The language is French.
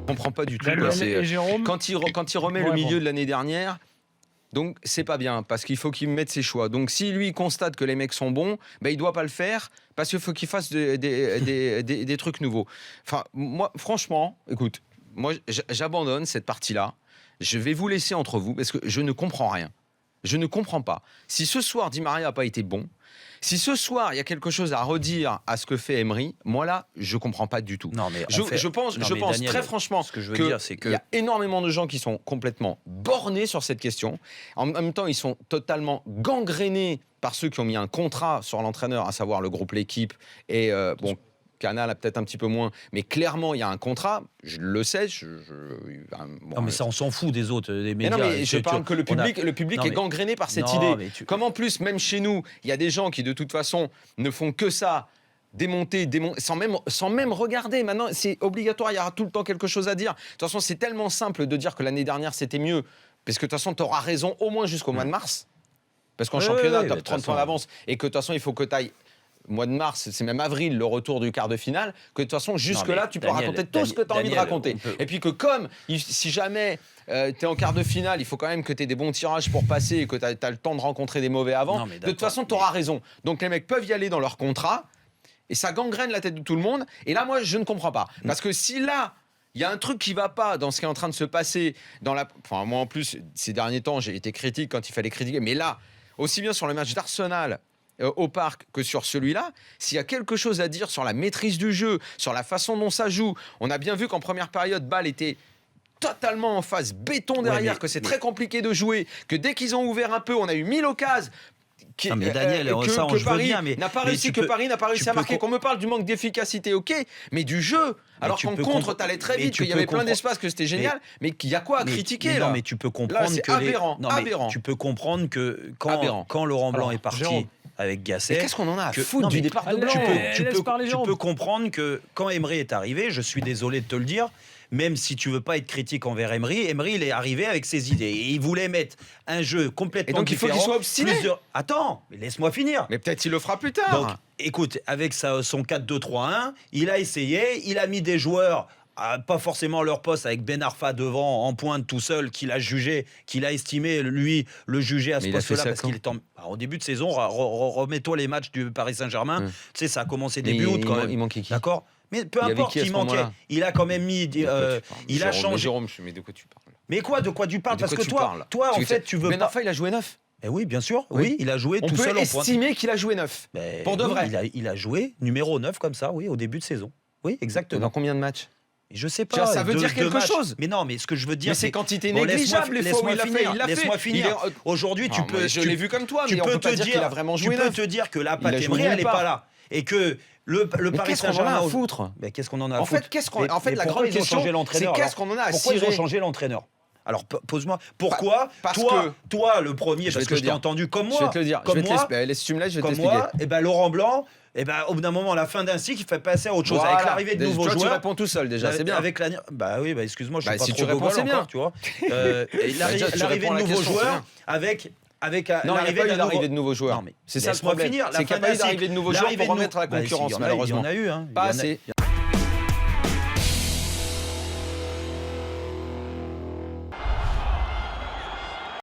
comprends pas du tout. Daniel et Jérôme. Quand il remet le milieu de l'année dernière, donc c'est pas bien, parce qu'il faut qu'il mette ses choix. Donc si lui constate que les mecs sont bons, il doit pas le faire, parce qu'il faut qu'il fasse des trucs nouveaux. Enfin, moi, franchement, écoute, moi j'abandonne cette partie-là. Je vais vous laisser entre vous, parce que je ne comprends rien. Je ne comprends pas. Si ce soir, Di Maria n'a pas été bon, si ce soir, il y a quelque chose à redire à ce que fait Emery, moi là, je ne comprends pas du tout. Non, mais je pense Daniel, très franchement ce que je veux dire, c'est qu'il y a énormément de gens qui sont complètement bornés sur cette question. En même temps, ils sont totalement gangrénés par ceux qui ont mis un contrat sur l'entraîneur, à savoir le groupe L'Équipe et Canal a peut-être un petit peu moins, mais clairement, il y a un contrat, je le sais. Non, mais ça, on s'en fout des autres, des médias. Mais non, mais je parle que le public est gangréné par cette idée. Comme en plus, même chez nous, il y a des gens qui, de toute façon, ne font que ça, démonter, sans même regarder. Maintenant, c'est obligatoire, il y aura tout le temps quelque chose à dire. De toute façon, c'est tellement simple de dire que l'année dernière, c'était mieux, parce que de toute façon, tu auras raison au moins jusqu'au mois de mars. Parce qu'en championnat, tu as 30 points d'avance, et que de toute façon, il faut que tu ailles... Mois de mars, c'est même avril, le retour du quart de finale, que de toute façon, jusque-là, tu peux raconter tout ce que tu as envie de raconter. Et puis que si jamais tu es en quart de finale, il faut quand même que tu aies des bons tirages pour passer et que tu as le temps de rencontrer des mauvais avant. De toute façon, tu auras raison. Donc les mecs peuvent y aller dans leur contrat et ça gangrène la tête de tout le monde. Et là, moi, je ne comprends pas. Parce que si là, il y a un truc qui ne va pas dans ce qui est en train de se passer, enfin, moi en plus, ces derniers temps, j'ai été critique quand il fallait critiquer, mais là, aussi bien sur le match d'Arsenal au Parc que sur celui-là, s'il y a quelque chose à dire sur la maîtrise du jeu, sur la façon dont ça joue, on a bien vu qu'en première période, Bâle était totalement en phase béton derrière, que c'est très compliqué de jouer, que dès qu'ils ont ouvert un peu, on a eu 1000 occasions. Mais Daniel, que Paris n'a pas réussi, à marquer. Qu'on me parle du manque d'efficacité, ok, mais du jeu. Alors qu'en contre, t'allais très vite, qu'il y avait plein d'espace, que c'était génial, mais qu'il y a quoi à critiquer là. Non, mais tu peux comprendre là, c'est aberrant. Tu peux comprendre que quand Laurent Blanc est parti avec Gasset, qu'est-ce qu'on en a à foutre du départ de Blanc? Tu peux comprendre que quand Emery est arrivé, je suis désolé de te le dire, même si tu veux pas être critique envers Emery, il est arrivé avec ses idées et il voulait mettre un jeu complètement différent. Et donc il faut qu'il soit obstiné. Attends, mais laisse-moi finir. Mais peut-être il le fera plus tard. Donc, écoute, avec son 4-2-3-1, il a essayé, il a mis des joueurs pas forcément leur poste, avec Ben Arfa devant en pointe tout seul, qu'il a jugé, qu'il a estimé lui le juger à ce poste-là parce qu'il est au début de saison. Remets-toi les matchs du Paris Saint-Germain. Tu sais, ça a commencé début août quand même. Il manquait qui? D'accord. Mais peu importe qui manquait, il a quand même mis. Il a changé. Jérôme, mais de quoi tu parles? Mais quoi, de quoi tu parles? Parce que toi, en fait, tu veux. Ben Arfa, il a joué 9. Oui, bien sûr. Oui, il a joué tout seul en pointe. On peut estimer qu'il a joué 9. Pour de vrai. Il a joué numéro 9 comme ça, oui, au début de saison. Oui, exactement. Dans combien de matchs? Je sais pas. Ça veut dire quelque chose. Mais non, mais ce que je veux dire, c'est quantité négligeable. Les fois où il a fait, laisse-moi finir. Aujourd'hui, tu peux. Je l'ai vu comme toi, mais on peut te dire qu'il a vraiment joué. Tu peux te dire que la patte Emery, elle n'est pas là, et que le Paris Saint-Germain a à foutre. Mais qu'est-ce qu'on en a à foutre? En fait, la grande question, c'est qu'est-ce qu'on en a à cirer? Pourquoi ils ont changé l'entraîneur? Alors pose-moi, pourquoi toi le premier, parce que je t'ai entendu comme moi. Je vais te le dire. Si tu me laisses, je vais t'expliquer. Comme moi, et ben Laurent Blanc. Et au bout d'un moment, à la fin d'un cycle, il fait passer à autre chose. Avec l'arrivée de nouveaux joueurs. Tu réponds tout seul déjà, c'est bien. Excuse-moi, je suis pas si trop tu réponds, c'est bien. Tu vois. L'arrivée de nouveaux joueurs avec l'arrivée de nouveaux joueurs. C'est ça le problème. C'est qu'il n'y a pas eu d'arrivée de nouveaux joueurs pour remettre la concurrence, malheureusement. Il y en a eu, pas assez.